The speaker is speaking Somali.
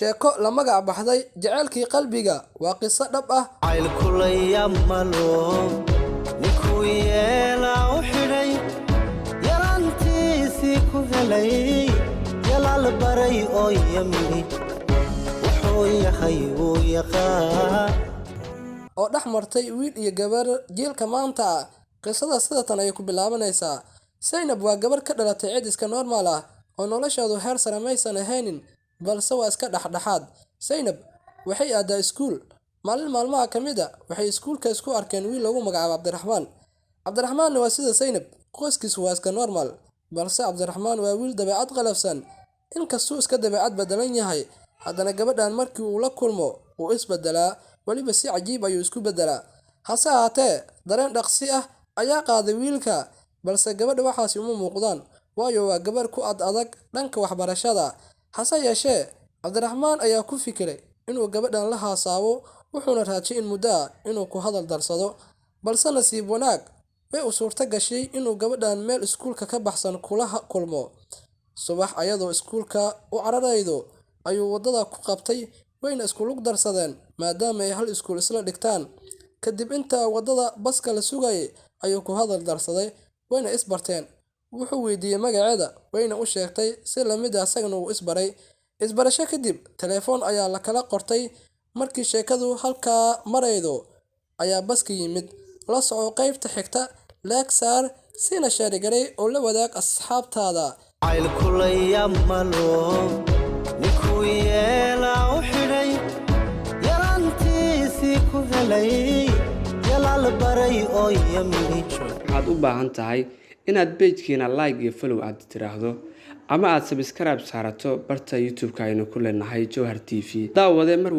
sheeko la magac baxday jaceylkii qalbiga waa qiso dhab ah jaceylkulaya malo ninkuu yeela u xidhay yarantiisii ku helay yalaal baray oo yamini wuxuu yahay uu yaqaan oo dhex martay wiil iyo gabar jiilka maanta qisada sidatan ay ku bilaabanaysaa Zainab waa gabar ka dhalatay cid iska normal ah oo nolosheedu heer sare maysan ahaynin balse waa iska dhaxdhaxaad Zainab waxay aadaa iskuul maalmaha kamida waxay iskuulka isku arkeen wiil lagu magacaabo Cabdiraxmaan waa sida Zainab qoyskiisu waa iska normal balse Cabdiraxmaan waa wiil dabeecad qalafsan inkastoo iska dabeecad bedelan yahay haddana gabadhan markii uu la kulmo uu isbedelaa waliba si cajiib ayuu isku bedelaa hase ahaatee dareen dhaqsi ah ayaa qaaday wiilka balse gabadha waxaasi uma muuqdaan waayo waa gabar ku adag dhanka waxbarashada hase yeeshee Cabdiraxmaan ayaa ku fikiray inuu gabadhan la haasaabo wuxuuna raajay in muddo inuu ku hadal darsado balse nasiib wanaag way u suurta gashay inuu gabadhan meel iskuulka ka baxsan kula kulmo subax ayadoo iskuulka u cararaydo ayuu wadada ku qabtay wayna isku lug darsadeen maadaama ay hal iskuul isla dhigtaan kadib inta wadada baska la sugay ayuu ku hadal darsaday wayna isbarteen wuxuu weydiiyay magaceeda wayna u sheegtay si la mid ah asagana uu isbaray isbarasho kadib telefoon ayaa la kala qortay markii sheekadu halkaa maraydo ayaa baska yimid la soco qaybta xigta laagsaar sina shaarigaray oo la wadaag asxaabtaada jaceylkulaya malo ninkuu yeela u xidhay yarantiisii ku helay yalaal baray oo yamini waxaad u baahan tahay inaad page-kiina like iyo follow aad tiraahdo ama aad subscribe saarato barta YouTube-ka aynu ku leenahay Jawhar TV daawade mar